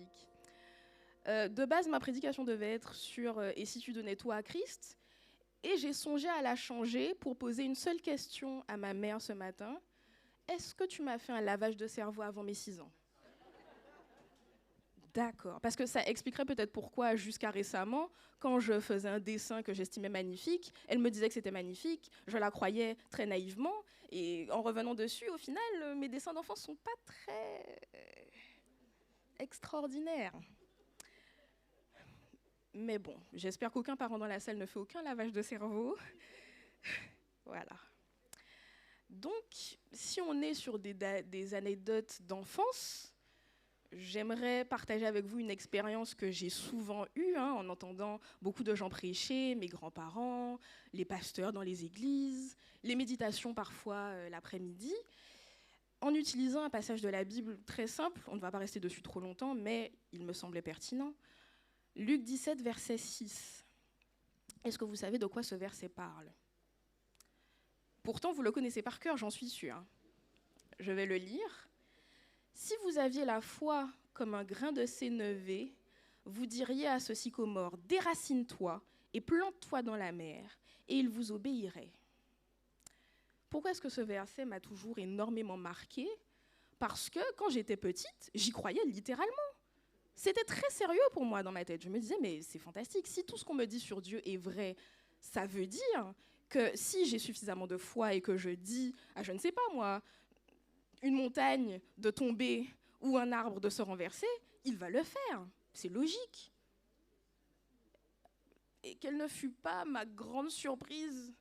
magnifique. De base, ma prédication devait être sur et si tu donnais tout à Christ, et j'ai songé à la changer pour poser une seule question à ma mère ce matin. Est-ce que tu m'as fait un lavage de cerveau avant mes 6 ans? D'accord, parce que ça expliquerait peut-être pourquoi jusqu'à récemment, quand je faisais un dessin que j'estimais magnifique, elle me disait que c'était magnifique, je la croyais très naïvement, et en revenant dessus, au final, mes dessins d'enfants sont pas très extraordinaires. Mais bon, j'espère qu'aucun parent dans la salle ne fait aucun lavage de cerveau. Voilà. Donc, si on est sur des anecdotes d'enfance, j'aimerais partager avec vous une expérience que j'ai souvent eue, en entendant beaucoup de gens prêcher, mes grands-parents, les pasteurs dans les églises, les méditations parfois l'après-midi, en utilisant un passage de la Bible très simple. On ne va pas rester dessus trop longtemps, mais il me semblait pertinent. Luc 17, verset 6. Est-ce que vous savez de quoi ce verset parle? Pourtant, vous le connaissez par cœur, j'en suis sûre. Je vais le lire. Si vous aviez la foi comme un grain de sénévé, vous diriez à ce sycomore, déracine-toi et plante-toi dans la mer, et il vous obéirait. Pourquoi est-ce que ce verset m'a toujours énormément marqué? Parce que quand j'étais petite, j'y croyais littéralement. C'était très sérieux pour moi dans ma tête. Je me disais, mais c'est fantastique. Si tout ce qu'on me dit sur Dieu est vrai, ça veut dire que si j'ai suffisamment de foi et que je dis, je ne sais pas moi, une montagne de tomber ou un arbre de se renverser, il va le faire. C'est logique. Et quelle ne fut pas ma grande surprise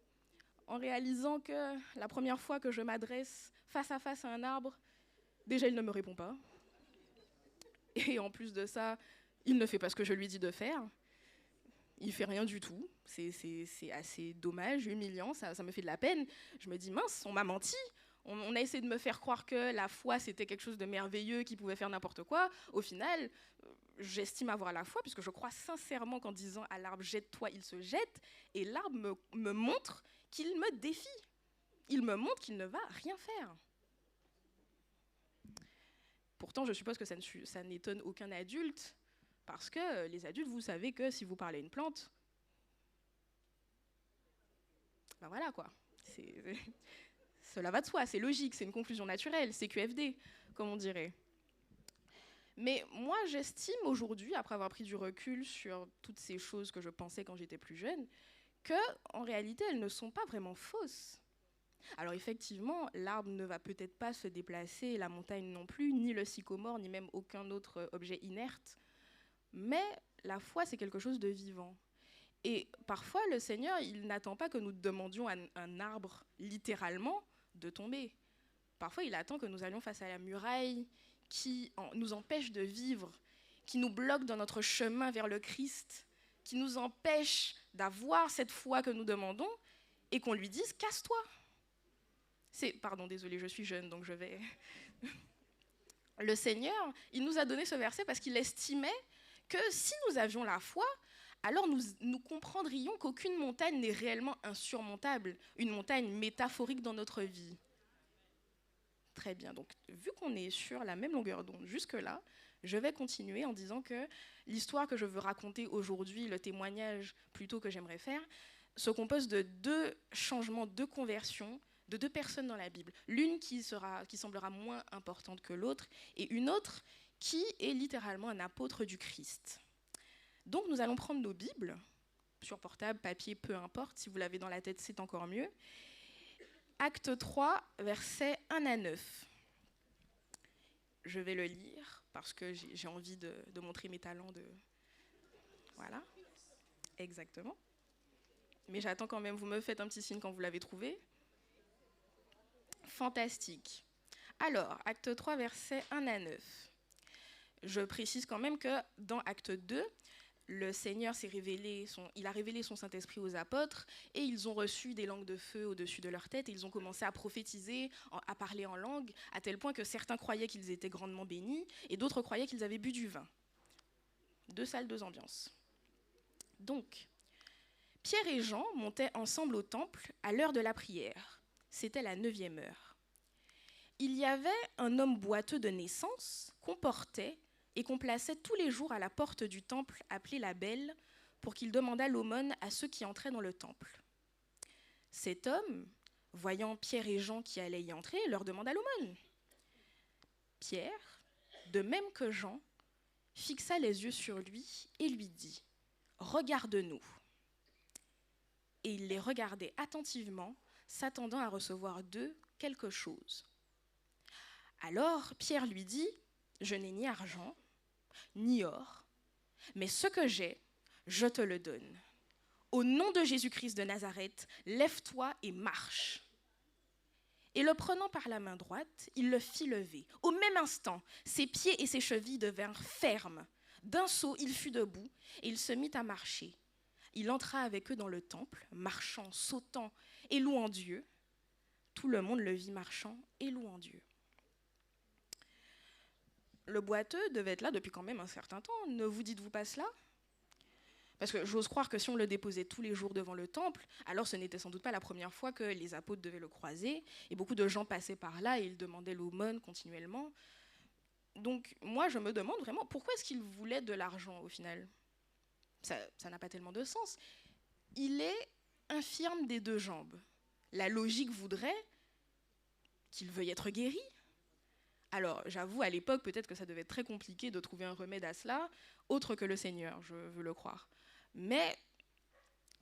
en réalisant que la première fois que je m'adresse face à face à un arbre, déjà il ne me répond pas. Et en plus de ça, il ne fait pas ce que je lui dis de faire. Il fait rien du tout. C'est assez dommage, humiliant, ça me fait de la peine. Je me dis, mince, on m'a menti. On a essayé de me faire croire que la foi, c'était quelque chose de merveilleux, qui pouvait faire n'importe quoi. Au final, j'estime avoir la foi, puisque je crois sincèrement qu'en disant à l'arbre, jette-toi, il se jette. Et l'arbre me montre qu'il me défie. Il me montre qu'il ne va rien faire. Pourtant, je suppose que ça n'étonne aucun adulte, parce que les adultes, vous savez que si vous parlez à une plante, ben voilà quoi. Cela va de soi, c'est logique, c'est une conclusion naturelle, c'est QFD, comme on dirait. Mais moi, j'estime aujourd'hui, après avoir pris du recul sur toutes ces choses que je pensais quand j'étais plus jeune, que en réalité, elles ne sont pas vraiment fausses. Alors effectivement, l'arbre ne va peut-être pas se déplacer, la montagne non plus, ni le sycomore, ni même aucun autre objet inerte. Mais la foi, c'est quelque chose de vivant. Et parfois, le Seigneur, il n'attend pas que nous demandions à un arbre, littéralement, de tomber. Parfois, il attend que nous allions face à la muraille qui nous empêche de vivre, qui nous bloque dans notre chemin vers le Christ, qui nous empêche d'avoir cette foi que nous demandons, et qu'on lui dise « casse-toi ». Pardon, désolé, je suis jeune, donc je vais... Le Seigneur, il nous a donné ce verset parce qu'il estimait que si nous avions la foi, alors nous comprendrions qu'aucune montagne n'est réellement insurmontable, une montagne métaphorique dans notre vie. Très bien, donc vu qu'on est sur la même longueur d'onde jusque-là, je vais continuer en disant que l'histoire que je veux raconter aujourd'hui, le témoignage plutôt que j'aimerais faire, se compose de 2 changements, 2 conversions, de 2 personnes dans la Bible. L'une qui semblera moins importante que l'autre, et une autre qui est littéralement un apôtre du Christ. Donc nous allons prendre nos Bibles, sur portable, papier, peu importe, si vous l'avez dans la tête, c'est encore mieux. Acte 3, versets 1 à 9. Je vais le lire parce que j'ai envie de montrer mes talents de... Voilà, exactement. Mais j'attends quand même, vous me faites un petit signe quand vous l'avez trouvé. Fantastique. Alors, acte 3, versets 1 à 9. Je précise quand même que dans acte 2, le Seigneur il a révélé son Saint-Esprit aux apôtres et ils ont reçu des langues de feu au-dessus de leur tête et ils ont commencé à prophétiser, à parler en langue, à tel point que certains croyaient qu'ils étaient grandement bénis et d'autres croyaient qu'ils avaient bu du vin. 2 salles, 2 ambiances. Donc, Pierre et Jean montaient ensemble au temple à l'heure de la prière. C'était la 9e heure. Il y avait un homme boiteux de naissance qu'on portait et qu'on plaçait tous les jours à la porte du temple appelée la Belle pour qu'il demandât l'aumône à ceux qui entraient dans le temple. Cet homme, voyant Pierre et Jean qui allaient y entrer, leur demanda l'aumône. Pierre, de même que Jean, fixa les yeux sur lui et lui dit « Regarde-nous ». Et il les regardait attentivement, s'attendant à recevoir d'eux quelque chose. Alors Pierre lui dit « Je n'ai ni argent, ni or, mais ce que j'ai, je te le donne. Au nom de Jésus-Christ de Nazareth, lève-toi et marche. » Et le prenant par la main droite, il le fit lever. Au même instant, ses pieds et ses chevilles devinrent fermes. D'un saut, il fut debout et il se mit à marcher. Il entra avec eux dans le temple, marchant, sautant et louant Dieu. Tout le monde le vit marchant et louant Dieu. Le boiteux devait être là depuis quand même un certain temps. Ne vous dites-vous pas cela ? Parce que j'ose croire que si on le déposait tous les jours devant le temple, alors ce n'était sans doute pas la première fois que les apôtres devaient le croiser, et beaucoup de gens passaient par là et ils demandaient l'aumône continuellement. Donc moi, je me demande vraiment, pourquoi est-ce qu'il voulait de l'argent au final ? Ça n'a pas tellement de sens. Il est infirme des deux jambes. La logique voudrait qu'il veuille être guéri. Alors, j'avoue, à l'époque, peut-être que ça devait être très compliqué de trouver un remède à cela, autre que le Seigneur, je veux le croire. Mais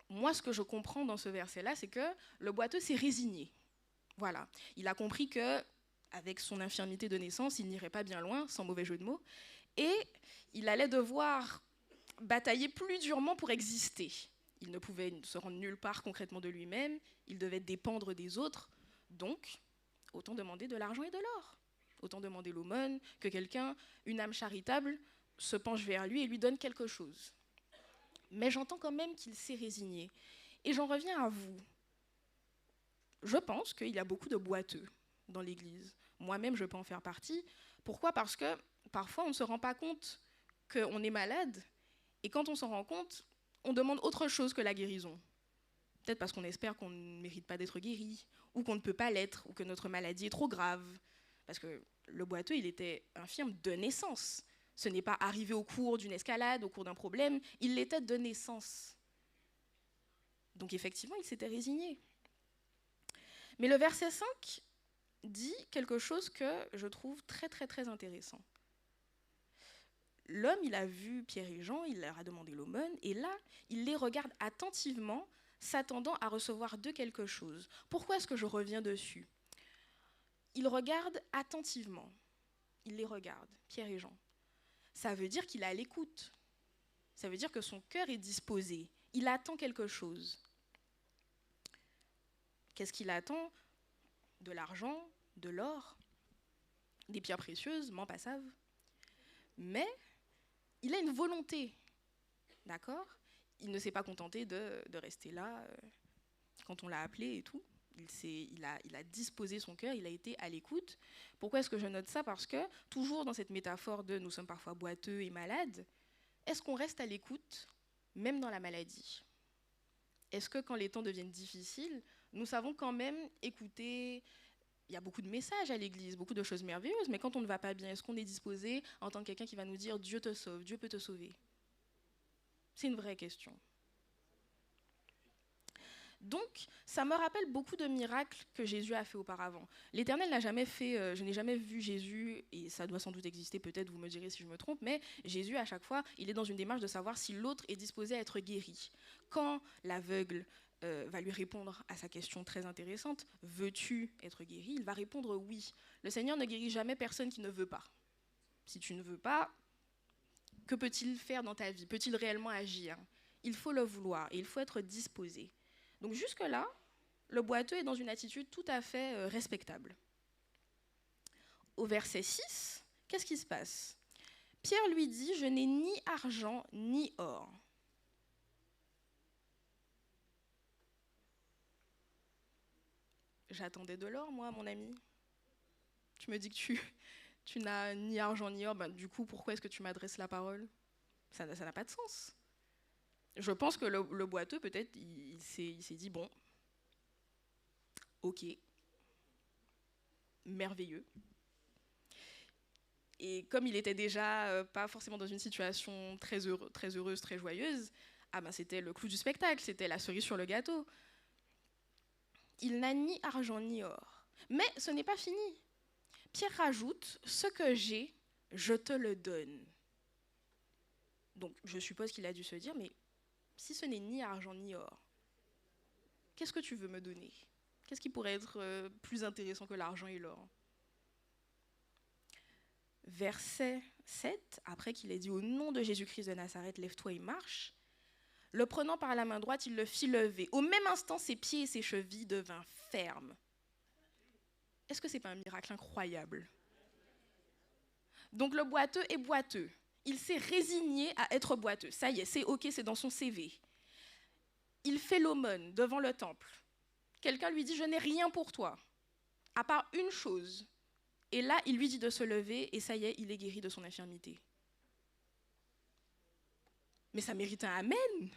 moi, ce que je comprends dans ce verset-là, c'est que le boiteux s'est résigné. Voilà. Il a compris qu'avec son infirmité de naissance, il n'irait pas bien loin, sans mauvais jeu de mots, et il allait devoir batailler plus durement pour exister. Il ne pouvait se rendre nulle part concrètement de lui-même, il devait dépendre des autres, donc autant demander de l'argent et de l'or. Autant demander l'aumône, que quelqu'un, une âme charitable, se penche vers lui et lui donne quelque chose. Mais j'entends quand même qu'il s'est résigné. Et j'en reviens à vous. Je pense qu'il y a beaucoup de boiteux dans l'Église. Moi-même, je peux en faire partie. Pourquoi ? Parce que parfois, on ne se rend pas compte qu'on est malade. Et quand on s'en rend compte, on demande autre chose que la guérison. Peut-être parce qu'on espère qu'on ne mérite pas d'être guéri, ou qu'on ne peut pas l'être, ou que notre maladie est trop grave. Parce que le boiteux, il était infirme de naissance. Ce n'est pas arrivé au cours d'une escalade, au cours d'un problème, il l'était de naissance. Donc effectivement, il s'était résigné. Mais le verset 5 dit quelque chose que je trouve très très très intéressant. L'homme, il a vu Pierre et Jean, il leur a demandé l'aumône, et là, il les regarde attentivement, s'attendant à recevoir d'eux quelque chose. Pourquoi est-ce que je reviens dessus ? Il regarde attentivement. Il les regarde, Pierre et Jean. Ça veut dire qu'il est à l'écoute. Ça veut dire que son cœur est disposé. Il attend quelque chose. Qu'est-ce qu'il attend ? De l'argent, de l'or, des pierres précieuses, m'en passave. Mais il a une volonté, d'accord ? Il ne s'est pas contenté de rester là quand on l'a appelé et tout. Il a disposé son cœur, il a été à l'écoute. Pourquoi est-ce que je note ça ? Parce que, toujours dans cette métaphore de nous sommes parfois boiteux et malades, est-ce qu'on reste à l'écoute, même dans la maladie ? Est-ce que quand les temps deviennent difficiles, nous savons quand même écouter ? Il y a beaucoup de messages à l'église, beaucoup de choses merveilleuses, mais quand on ne va pas bien, est-ce qu'on est disposé à entendre quelqu'un qui va nous dire « Dieu te sauve, Dieu peut te sauver » ? C'est une vraie question. Donc, ça me rappelle beaucoup de miracles que Jésus a fait auparavant. L'Éternel n'a jamais fait, je n'ai jamais vu Jésus, et ça doit sans doute exister, peut-être vous me direz si je me trompe, mais Jésus, à chaque fois, il est dans une démarche de savoir si l'autre est disposé à être guéri. Quand l'aveugle va lui répondre à sa question très intéressante, « Veux-tu être guéri ?» il va répondre « Oui ». Le Seigneur ne guérit jamais personne qui ne veut pas. Si tu ne veux pas, que peut-il faire dans ta vie ? Peut-il réellement agir ? Il faut le vouloir et il faut être disposé. Donc jusque-là, le boiteux est dans une attitude tout à fait respectable. Au verset 6, qu'est-ce qui se passe ? Pierre lui dit « Je n'ai ni argent ni or. » J'attendais de l'or, moi, mon ami. Tu me dis que tu n'as ni argent ni or, ben, du coup, pourquoi est-ce que tu m'adresses la parole ? Ça n'a pas de sens. Je pense que le boiteux, peut-être, il s'est dit, bon, ok, merveilleux. Et comme il était déjà pas forcément dans une situation très heureuse, très joyeuse, c'était le clou du spectacle, c'était la cerise sur le gâteau. Il n'a ni argent ni or. Mais ce n'est pas fini. Pierre rajoute, ce que j'ai, je te le donne. Donc je suppose qu'il a dû se dire, mais si ce n'est ni argent ni or, qu'est-ce que tu veux me donner? Qu'est-ce qui pourrait être plus intéressant que l'argent et l'or? Verset 7, après qu'il ait dit au nom de Jésus-Christ de Nazareth, lève-toi et marche, le prenant par la main droite, il le fit lever. Au même instant, ses pieds et ses chevilles devinrent fermes. Est-ce que ce n'est pas un miracle incroyable? Donc le boiteux est boiteux. Il s'est résigné à être boiteux. Ça y est, c'est OK, c'est dans son CV. Il fait l'aumône devant le temple. Quelqu'un lui dit, je n'ai rien pour toi, à part une chose. Et là, il lui dit de se lever, et ça y est, il est guéri de son infirmité. Mais ça mérite un amen.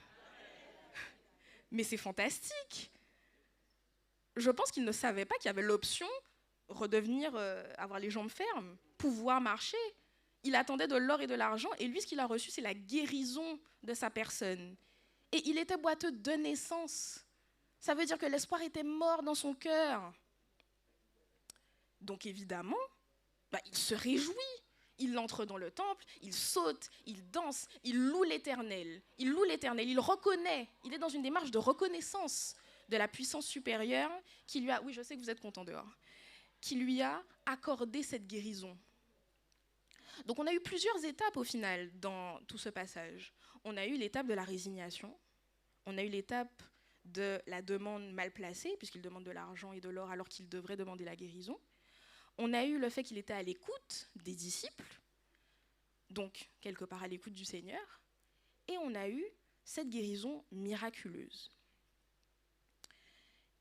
Mais c'est fantastique. Je pense qu'il ne savait pas qu'il y avait l'option redevenir, avoir les jambes fermes, pouvoir marcher. Il attendait de l'or et de l'argent, et lui, ce qu'il a reçu, c'est la guérison de sa personne. Et il était boiteux de naissance. Ça veut dire que l'espoir était mort dans son cœur. Donc évidemment, il se réjouit. Il entre dans le temple, il saute, il danse, il loue l'Éternel. Il loue l'Éternel, il reconnaît. Il est dans une démarche de reconnaissance de la puissance supérieure qui lui a, oui je sais que vous êtes content dehors, qui lui a accordé cette guérison. Donc on a eu plusieurs étapes au final dans tout ce passage. On a eu l'étape de la résignation, on a eu l'étape de la demande mal placée, puisqu'il demande de l'argent et de l'or alors qu'il devrait demander la guérison. On a eu le fait qu'il était à l'écoute des disciples, donc quelque part à l'écoute du Seigneur, et on a eu cette guérison miraculeuse.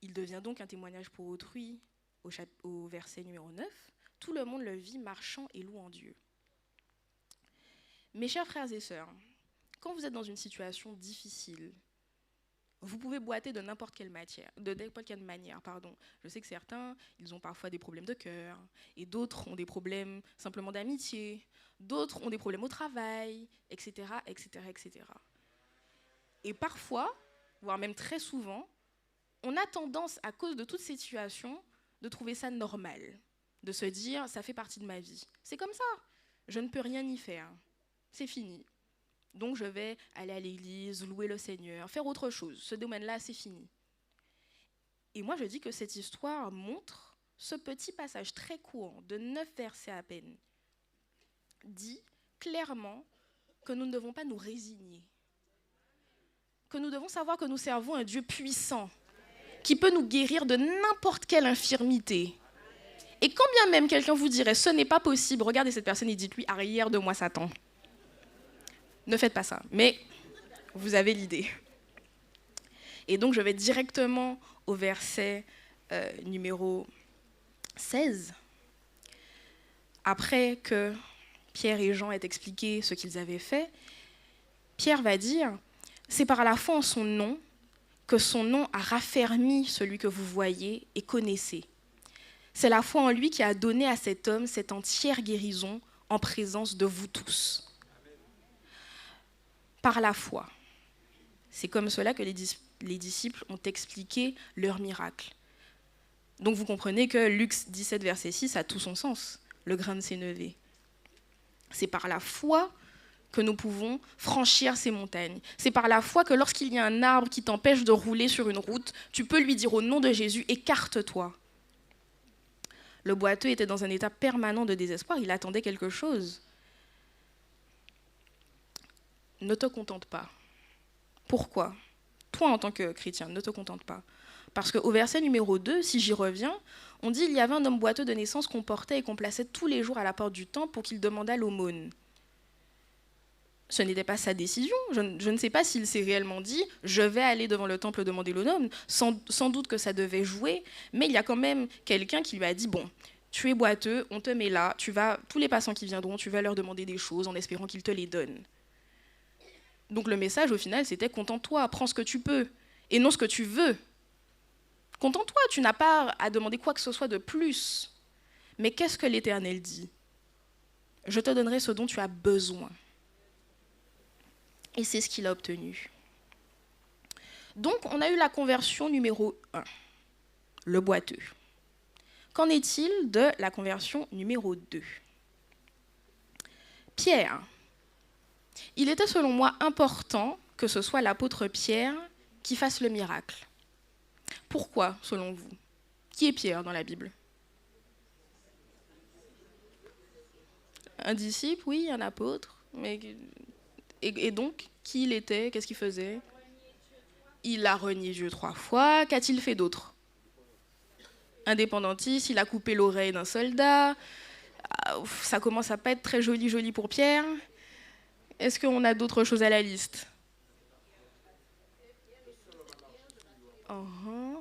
Il devient donc un témoignage pour autrui au verset numéro 9. Tout le monde le vit marchant et louant Dieu. Mes chers frères et sœurs, quand vous êtes dans une situation difficile, vous pouvez boiter de n'importe quelle manière. Je sais que certains, ils ont parfois des problèmes de cœur, et d'autres ont des problèmes simplement d'amitié, d'autres ont des problèmes au travail, etc., etc., etc. Et parfois, voire même très souvent, on a tendance, à cause de toutes ces situations, de trouver ça normal, de se dire, ça fait partie de ma vie. C'est comme ça, je ne peux rien y faire, c'est fini. Donc je vais aller à l'église, louer le Seigneur, faire autre chose. Ce domaine-là, c'est fini. Et moi, je dis que cette histoire montre ce petit passage très court, de 9 versets à peine, dit clairement que nous ne devons pas nous résigner, que nous devons savoir que nous servons un Dieu puissant, qui peut nous guérir de n'importe quelle infirmité. Et quand bien même quelqu'un vous dirait « ce n'est pas possible », regardez cette personne et dites-lui « arrière de moi Satan ». Ne faites pas ça, mais vous avez l'idée. Et donc je vais directement au verset numéro 16. Après que Pierre et Jean aient expliqué ce qu'ils avaient fait, Pierre va dire « c'est par la foi en son nom que son nom a raffermi celui que vous voyez et connaissez. C'est la foi en lui qui a donné à cet homme cette entière guérison en présence de vous tous. » Par la foi. C'est comme cela que les disciples ont expliqué leur miracle. Donc vous comprenez que Luc 17, verset 6 a tout son sens, le grain de sénévé. C'est par la foi que nous pouvons franchir ces montagnes. C'est par la foi que lorsqu'il y a un arbre qui t'empêche de rouler sur une route, tu peux lui dire au nom de Jésus, écarte-toi. Le boiteux était dans un état permanent de désespoir, il attendait quelque chose. Ne te contente pas. Pourquoi? Toi, en tant que chrétien, ne te contente pas. Parce qu'au verset numéro 2, si j'y reviens, on dit « Il y avait un homme boiteux de naissance qu'on portait et qu'on plaçait tous les jours à la porte du temple pour qu'il demandât l'aumône. » Ce n'était pas sa décision. Je ne sais pas s'il s'est réellement dit « Je vais aller devant le temple demander l'aumône ». Sans doute que ça devait jouer, mais il y a quand même quelqu'un qui lui a dit « Bon, tu es boiteux, on te met là, tous les passants qui viendront, tu vas leur demander des choses en espérant qu'ils te les donnent. » Donc le message, au final, c'était « Contente-toi, prends ce que tu peux, et non ce que tu veux. Contente-toi, tu n'as pas à demander quoi que ce soit de plus. » Mais qu'est-ce que l'Éternel dit? je te donnerai ce dont tu as besoin. Et c'est ce qu'il a obtenu. Donc, on a eu la conversion numéro 1, le boiteux. Qu'en est-il de la conversion numéro 2 ? Pierre. Il était selon moi important que ce soit l'apôtre Pierre qui fasse le miracle. Pourquoi, selon vous ? Qui est Pierre dans la Bible ? Un disciple, oui, un apôtre. Mais... Et donc, qui il était ? Qu'est-ce qu'il faisait ? Il a renié Dieu 3 fois. Qu'a-t-il fait d'autre ? Indépendantiste, il a coupé l'oreille d'un soldat. Ça commence à pas être très joli pour Pierre. Est-ce qu'on a d'autres choses à la liste ?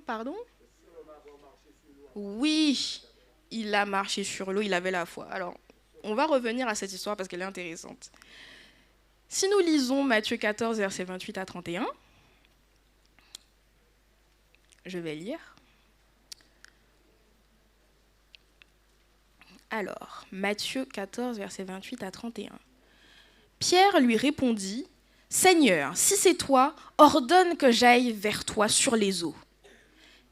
Pardon ? Oui, il a marché sur l'eau, il avait la foi. Alors, on va revenir à cette histoire parce qu'elle est intéressante. Si nous lisons Matthieu 14, versets 28 à 31, je vais lire. Alors, Matthieu 14, versets 28 à 31. Pierre lui répondit, « Seigneur, si c'est toi, ordonne que j'aille vers toi sur les eaux. »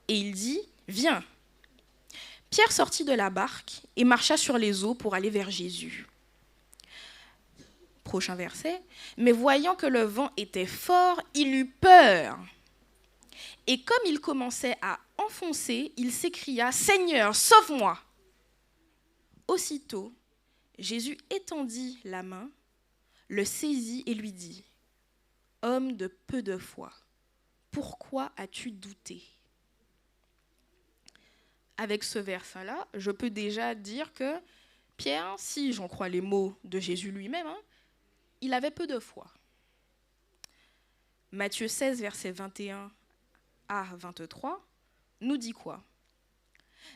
Et il dit, « Viens. » Pierre sortit de la barque et marcha sur les eaux pour aller vers Jésus. Prochain verset. Mais voyant que le vent était fort, il eut peur. Et comme il commençait à enfoncer, il s'écria, « Seigneur, sauve-moi !» Aussitôt, Jésus étendit la main, le saisit et lui dit, « Homme de peu de foi, pourquoi as-tu douté ?» Avec ce verset-là, je peux déjà dire que Pierre, si j'en crois les mots de Jésus lui-même, il avait peu de foi. Matthieu 16, versets 21 à 23, nous dit quoi ?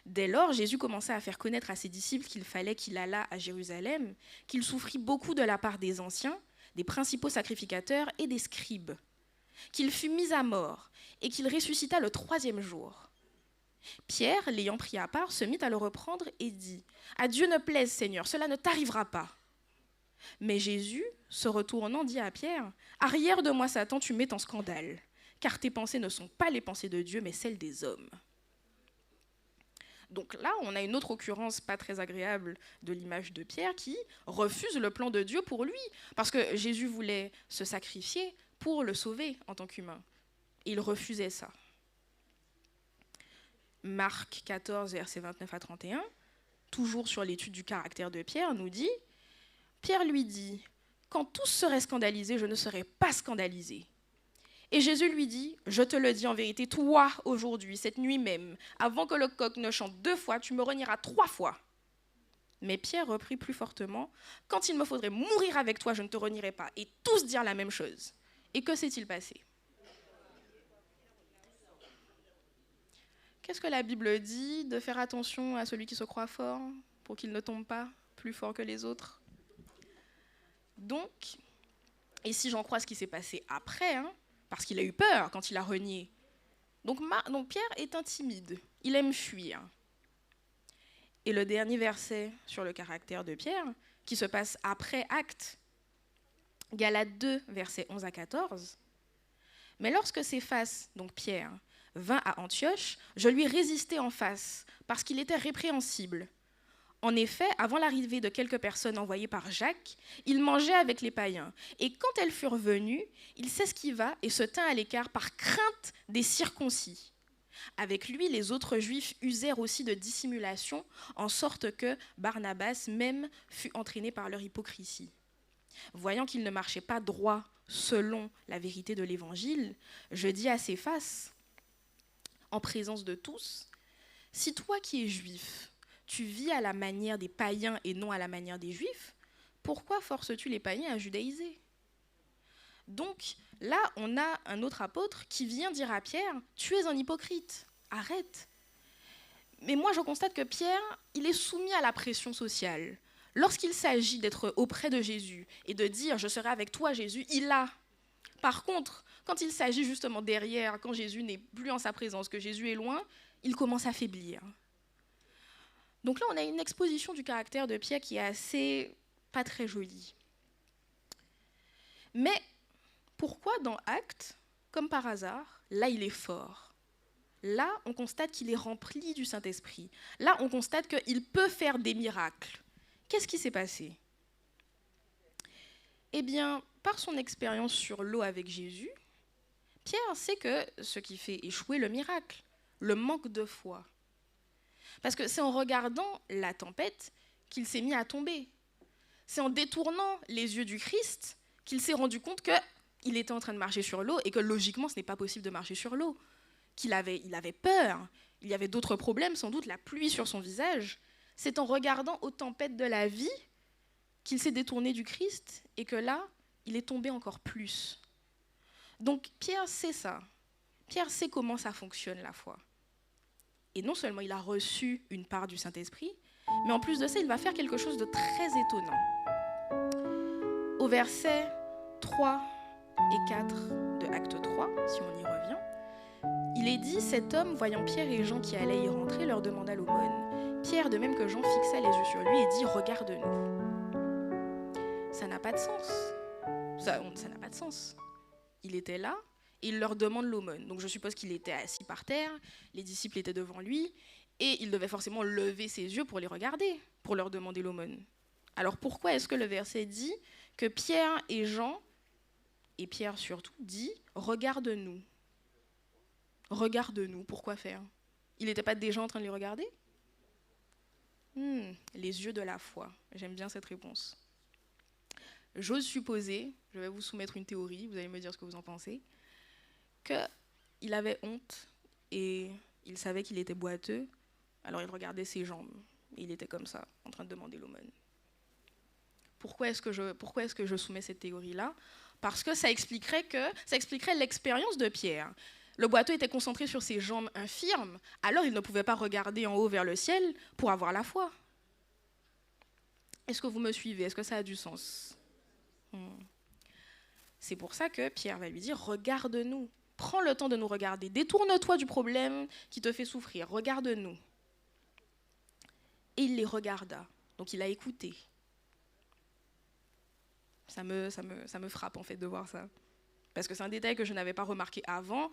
Dès lors, Jésus commença à faire connaître à ses disciples qu'il fallait qu'il allât à Jérusalem, qu'il souffrit beaucoup de la part des anciens, des principaux sacrificateurs et des scribes, qu'il fut mis à mort et qu'il ressuscita le 3e jour. Pierre, l'ayant pris à part, se mit à le reprendre et dit, « À Dieu ne plaise, Seigneur, cela ne t'arrivera pas. » Mais Jésus, se retournant, dit à Pierre, « Arrière de moi, Satan, tu m'es en scandale, car tes pensées ne sont pas les pensées de Dieu, mais celles des hommes. » Donc là, on a une autre occurrence pas très agréable de l'image de Pierre qui refuse le plan de Dieu pour lui, parce que Jésus voulait se sacrifier pour le sauver en tant qu'humain. Il refusait ça. Marc 14, versets 29 à 31, toujours sur l'étude du caractère de Pierre, nous dit, Pierre lui dit, « Quand tous seraient scandalisés, je ne serai pas scandalisé. » Et Jésus lui dit, « Je te le dis en vérité, toi, aujourd'hui, cette nuit même, avant que le coq ne chante 2 fois, tu me renieras 3 fois. » Mais Pierre reprit plus fortement, « Quand il me faudrait mourir avec toi, je ne te renierai pas. » Et tous dirent la même chose. Et que s'est-il passé ? Qu'est-ce que la Bible dit ? De faire attention à celui qui se croit fort, pour qu'il ne tombe pas plus fort que les autres. Donc, et si j'en crois ce qui s'est passé après, parce qu'il a eu peur quand il a renié. Donc Pierre est un timide, il aime fuir. Et le dernier verset sur le caractère de Pierre, qui se passe après Actes, Galates 2, versets 11 à 14. « Mais lorsque Céphas, donc Pierre, vint à Antioche, je lui résistai en face, parce qu'il était répréhensible. En effet, avant l'arrivée de quelques personnes envoyées par Jacques, il mangeait avec les païens. Et quand elles furent venues, il s'esquiva et se tint à l'écart par crainte des circoncis. Avec lui, les autres Juifs usèrent aussi de dissimulation, en sorte que Barnabas même fut entraîné par leur hypocrisie. Voyant qu'il ne marchait pas droit selon la vérité de l'Évangile, je dis à Céphas, en présence de tous, « Si toi qui es juif, tu vis à la manière des païens et non à la manière des juifs, pourquoi forces-tu les païens à judaïser ?» Donc là, on a un autre apôtre qui vient dire à Pierre, « Tu es un hypocrite, arrête !» Mais moi, je constate que Pierre, il est soumis à la pression sociale. Lorsqu'il s'agit d'être auprès de Jésus et de dire « Je serai avec toi, Jésus », il a. Par contre, quand il s'agit justement derrière, quand Jésus n'est plus en sa présence, que Jésus est loin, il commence à faiblir. Donc là, on a une exposition du caractère de Pierre qui est assez pas très joli. Mais pourquoi dans Actes, comme par hasard, là il est fort? Là, on constate qu'il est rempli du Saint-Esprit. Là, on constate qu'il peut faire des miracles. Qu'est-ce qui s'est passé? Eh bien, par son expérience sur l'eau avec Jésus, Pierre sait que ce qui fait échouer le miracle, le manque de foi. Parce que c'est en regardant la tempête qu'il s'est mis à tomber. C'est en détournant les yeux du Christ qu'il s'est rendu compte qu'il était en train de marcher sur l'eau et que logiquement, ce n'est pas possible de marcher sur l'eau. Il avait peur, il y avait d'autres problèmes, sans doute la pluie sur son visage. C'est en regardant aux tempêtes de la vie qu'il s'est détourné du Christ et que là, il est tombé encore plus. Donc Pierre sait ça. Pierre sait comment ça fonctionne la foi. Et non seulement il a reçu une part du Saint-Esprit, mais en plus de ça, il va faire quelque chose de très étonnant. Au verset 3 et 4 de Acte 3, si on y revient, il est dit, cet homme, voyant Pierre et Jean qui allaient y rentrer, leur demanda l'aumône. Pierre, de même que Jean, fixa les yeux sur lui et dit, regarde-nous. Ça n'a pas de sens. Ça n'a pas de sens. Il était là et il leur demande l'aumône. Donc je suppose qu'il était assis par terre, les disciples étaient devant lui et il devait forcément lever ses yeux pour les regarder, pour leur demander l'aumône. Alors pourquoi est-ce que le verset dit que Pierre et Jean, et Pierre surtout, dit « regarde-nous » ? Regarde-nous, pourquoi faire? Il n'était pas déjà en train de les regarder? Les yeux de la foi. J'aime bien cette réponse. J'ose supposer, je vais vous soumettre une théorie, vous allez me dire ce que vous en pensez, qu'il avait honte et il savait qu'il était boiteux, alors il regardait ses jambes et il était comme ça, en train de demander l'aumône. Pourquoi est-ce que je soumets cette théorie-là? Parce que ça expliquerait l'expérience de Pierre. Le boiteux était concentré sur ses jambes infirmes, alors il ne pouvait pas regarder en haut vers le ciel pour avoir la foi. Est-ce que vous me suivez? Est-ce que ça a du sens? C'est pour ça que Pierre va lui dire, regarde-nous, prends le temps de nous regarder, détourne-toi du problème qui te fait souffrir, regarde-nous. Et il les regarda, donc il a écouté. Ça me frappe en fait de voir ça. Parce que c'est un détail que je n'avais pas remarqué avant.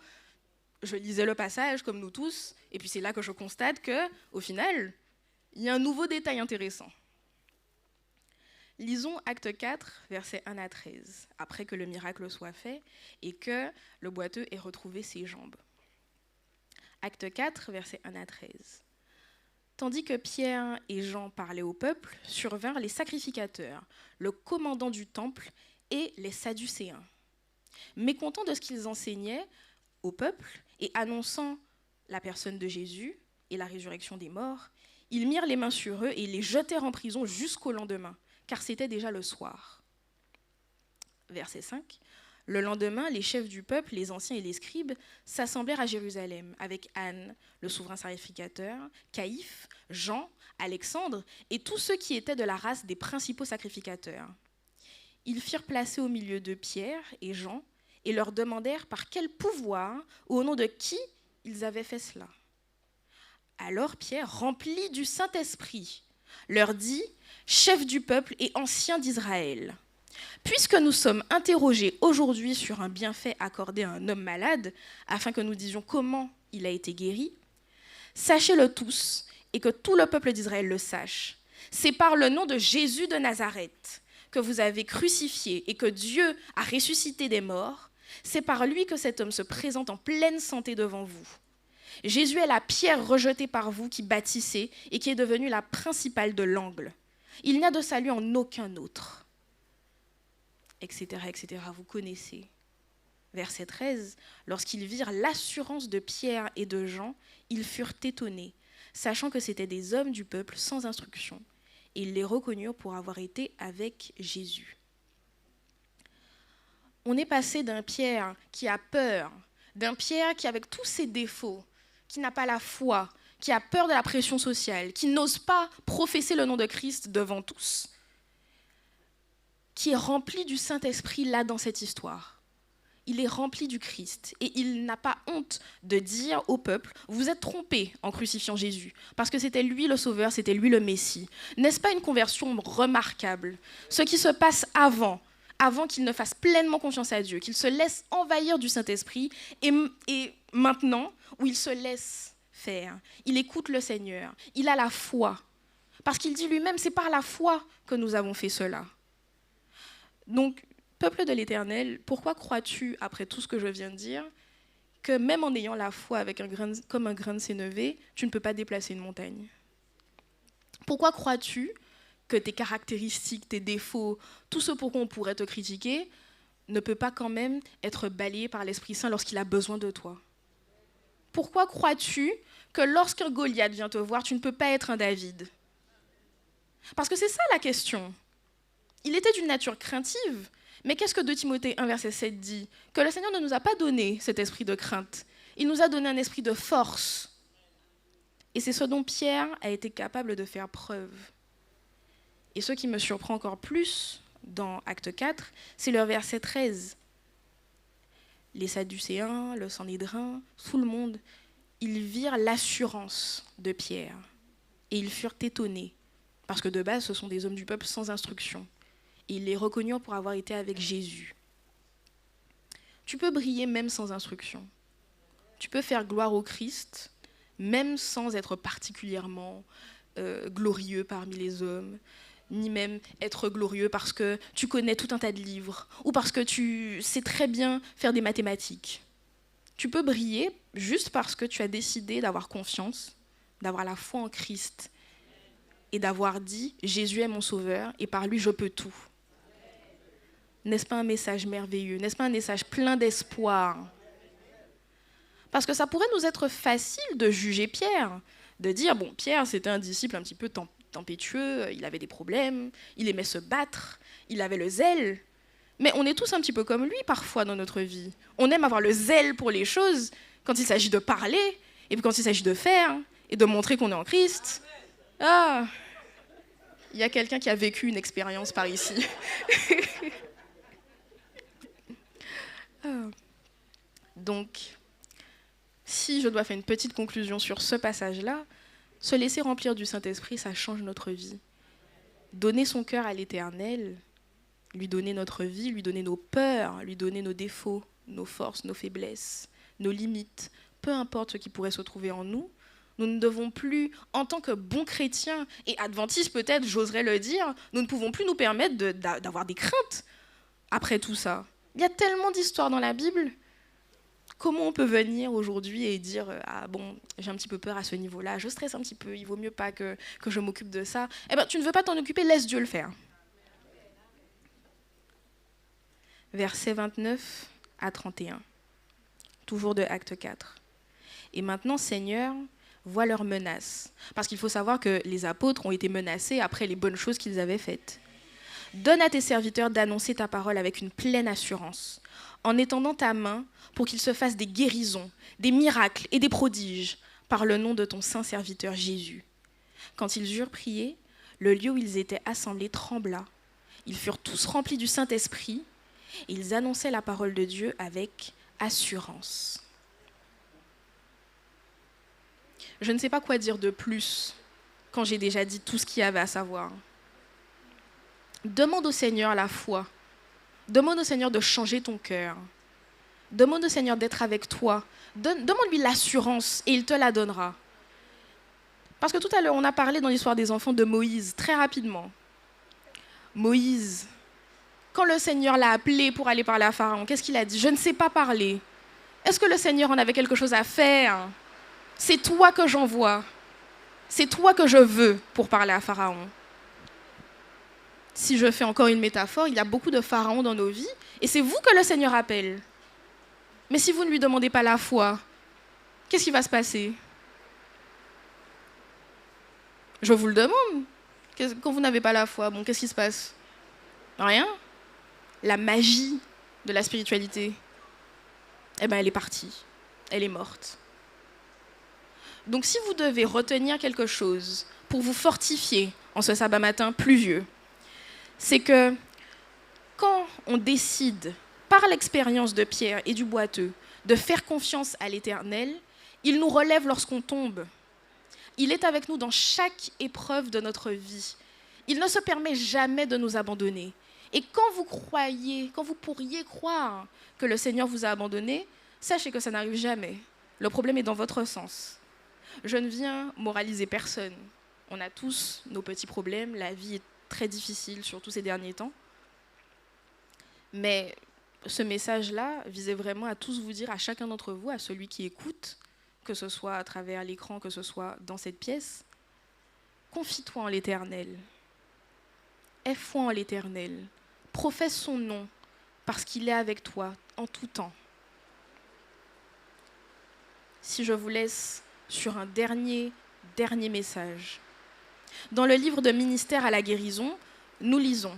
Je lisais le passage, comme nous tous, et puis c'est là que je constate qu'au final, il y a un nouveau détail intéressant. Lisons Acte 4, versets 1 à 13, après que le miracle soit fait et que le boiteux ait retrouvé ses jambes. Acte 4, versets 1 à 13. Tandis que Pierre et Jean parlaient au peuple, survinrent les sacrificateurs, le commandant du temple et les Sadducéens. Mécontents de ce qu'ils enseignaient au peuple et annonçant la personne de Jésus et la résurrection des morts, ils mirent les mains sur eux et les jetèrent en prison jusqu'au lendemain, car c'était déjà le soir. Verset 5. Le lendemain, les chefs du peuple, les anciens et les scribes, s'assemblèrent à Jérusalem avec Anne, le souverain sacrificateur, Caïphe, Jean, Alexandre et tous ceux qui étaient de la race des principaux sacrificateurs. Ils firent placer au milieu de Pierre et Jean et leur demandèrent par quel pouvoir ou au nom de qui ils avaient fait cela. Alors Pierre, rempli du Saint-Esprit, leur dit « Chefs du peuple et anciens d'Israël, puisque nous sommes interrogés aujourd'hui sur un bienfait accordé à un homme malade, afin que nous disions comment il a été guéri, sachez-le tous et que tout le peuple d'Israël le sache. C'est par le nom de Jésus de Nazareth que vous avez crucifié et que Dieu a ressuscité des morts. C'est par lui que cet homme se présente en pleine santé devant vous. Jésus est la pierre rejetée par vous qui bâtissez et qui est devenue la principale de l'angle. Il n'y a de salut en aucun autre. Etc., etc. Vous connaissez. Verset 13. Lorsqu'ils virent l'assurance de Pierre et de Jean, ils furent étonnés, sachant que c'étaient des hommes du peuple sans instruction. Et ils les reconnurent pour avoir été avec Jésus. On est passé d'un Pierre qui a peur, d'un Pierre qui, avec tous ses défauts, qui n'a pas la foi, qui a peur de la pression sociale, qui n'ose pas professer le nom de Christ devant tous, qui est rempli du Saint-Esprit là dans cette histoire. il est rempli du Christ et il n'a pas honte de dire au peuple, vous êtes trompés en crucifiant Jésus, parce que c'était lui le Sauveur, c'était lui le Messie. N'est-ce pas une conversion remarquable? Ce qui se passe avant qu'il ne fasse pleinement confiance à Dieu, qu'il se laisse envahir du Saint-Esprit, et maintenant, où il se laisse faire, il écoute le Seigneur, il a la foi, parce qu'il dit lui-même, c'est par la foi que nous avons fait cela. Donc, peuple de l'Éternel, pourquoi crois-tu, après tout ce que je viens de dire, que même en ayant la foi comme un grain de sénévé, tu ne peux pas déplacer une montagne? Pourquoi crois-tu que tes caractéristiques, tes défauts, tout ce pour quoi on pourrait te critiquer, ne peut pas quand même être balayé par l'Esprit Saint lorsqu'il a besoin de toi? Pourquoi crois-tu que lorsqu'un Goliath vient te voir, tu ne peux pas être un David? Parce que c'est ça la question. Il était d'une nature craintive, mais qu'est-ce que 2 Timothée 1, verset 7 dit? Que le Seigneur ne nous a pas donné cet esprit de crainte. Il nous a donné un esprit de force. Et c'est ce dont Pierre a été capable de faire preuve. Et ce qui me surprend encore plus dans Acte 4, c'est le verset 13. Les Sadducéens, le Sanhédrin, tout le monde, ils virent l'assurance de Pierre. Et ils furent étonnés, parce que de base, ce sont des hommes du peuple sans instruction. Et ils les reconnurent pour avoir été avec Jésus. Tu peux briller même sans instruction. Tu peux faire gloire au Christ, même sans être particulièrement glorieux parmi les hommes, ni même être glorieux parce que tu connais tout un tas de livres, ou parce que tu sais très bien faire des mathématiques. Tu peux briller juste parce que tu as décidé d'avoir confiance, d'avoir la foi en Christ, et d'avoir dit « Jésus est mon sauveur, et par lui je peux tout ». N'est-ce pas un message merveilleux? N'est-ce pas un message plein d'espoir? Parce que ça pourrait nous être facile de juger Pierre, de dire, bon, Pierre, c'était un disciple un petit peu tempétueux, il avait des problèmes, il aimait se battre, il avait le zèle. Mais on est tous un petit peu comme lui parfois dans notre vie. On aime avoir le zèle pour les choses quand il s'agit de parler, et puis quand il s'agit de faire, et de montrer qu'on est en Christ. Ah, il y a quelqu'un qui a vécu une expérience par ici. Donc, si je dois faire une petite conclusion sur ce passage-là, se laisser remplir du Saint-Esprit, ça change notre vie. Donner son cœur à l'Éternel, lui donner notre vie, lui donner nos peurs, lui donner nos défauts, nos forces, nos faiblesses, nos limites, peu importe ce qui pourrait se trouver en nous, nous ne devons plus, en tant que bons chrétiens, et adventistes peut-être, j'oserais le dire, nous ne pouvons plus nous permettre d'avoir des craintes après tout ça. Il y a tellement d'histoires dans la Bible. Comment on peut venir aujourd'hui et dire « Ah bon, j'ai un petit peu peur à ce niveau-là, je stresse un petit peu, il vaut mieux pas que je m'occupe de ça. » Eh bien, tu ne veux pas t'en occuper, laisse Dieu le faire. Versets 29 à 31, toujours de Acte 4. « Et maintenant, Seigneur, vois leurs menaces. » Parce qu'il faut savoir que les apôtres ont été menacés après les bonnes choses qu'ils avaient faites. « Donne à tes serviteurs d'annoncer ta parole avec une pleine assurance, en étendant ta main pour qu'ils se fassent des guérisons, des miracles et des prodiges par le nom de ton saint serviteur Jésus. » Quand ils eurent prié, le lieu où ils étaient assemblés trembla. Ils furent tous remplis du Saint-Esprit et ils annonçaient la parole de Dieu avec assurance. Je ne sais pas quoi dire de plus quand j'ai déjà dit tout ce qu'il y avait à savoir. Demande au Seigneur la foi. Demande au Seigneur de changer ton cœur. Demande au Seigneur d'être avec toi. Demande-lui l'assurance et il te la donnera. Parce que tout à l'heure, on a parlé dans l'histoire des enfants de Moïse, très rapidement. Moïse, quand le Seigneur l'a appelé pour aller parler à Pharaon, qu'est-ce qu'il a dit? « Je ne sais pas parler. » Est-ce que le Seigneur en avait quelque chose à faire? C'est toi que j'envoie. C'est toi que je veux pour parler à Pharaon. Si je fais encore une métaphore, il y a beaucoup de pharaons dans nos vies, et c'est vous que le Seigneur appelle. Mais si vous ne lui demandez pas la foi, qu'est-ce qui va se passer? Je vous le demande. Quand vous n'avez pas la foi, bon, qu'est-ce qui se passe? Rien. La magie de la spiritualité, eh ben, elle est partie. Elle est morte. Donc si vous devez retenir quelque chose pour vous fortifier en ce sabbat matin pluvieux, c'est que quand on décide, par l'expérience de Pierre et du boiteux, de faire confiance à l'Éternel, il nous relève lorsqu'on tombe. Il est avec nous dans chaque épreuve de notre vie. Il ne se permet jamais de nous abandonner. Et quand vous pourriez croire que le Seigneur vous a abandonné, sachez que ça n'arrive jamais. Le problème est dans votre sens. Je ne viens moraliser personne. On a tous nos petits problèmes. La vie est très difficile, surtout ces derniers temps. Mais ce message-là visait vraiment à tous vous dire, à chacun d'entre vous, à celui qui écoute, que ce soit à travers l'écran, que ce soit dans cette pièce, confie-toi en l'Éternel. Aie foi en l'Éternel. Professe son nom parce qu'il est avec toi en tout temps. Si je vous laisse sur un dernier message. Dans le livre de Ministère à la guérison, nous lisons: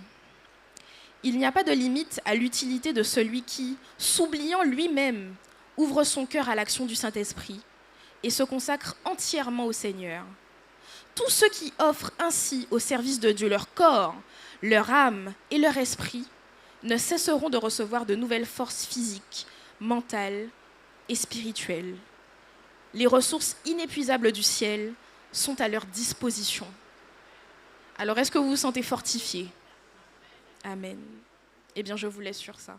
il n'y a pas de limite à l'utilité de celui qui, s'oubliant lui-même, ouvre son cœur à l'action du Saint-Esprit et se consacre entièrement au Seigneur. Tous ceux qui offrent ainsi au service de Dieu leur corps, leur âme et leur esprit ne cesseront de recevoir de nouvelles forces physiques, mentales et spirituelles. Les ressources inépuisables du ciel sont à leur disposition. Alors, est-ce que vous vous sentez fortifié? Amen. Eh bien, je vous laisse sur ça.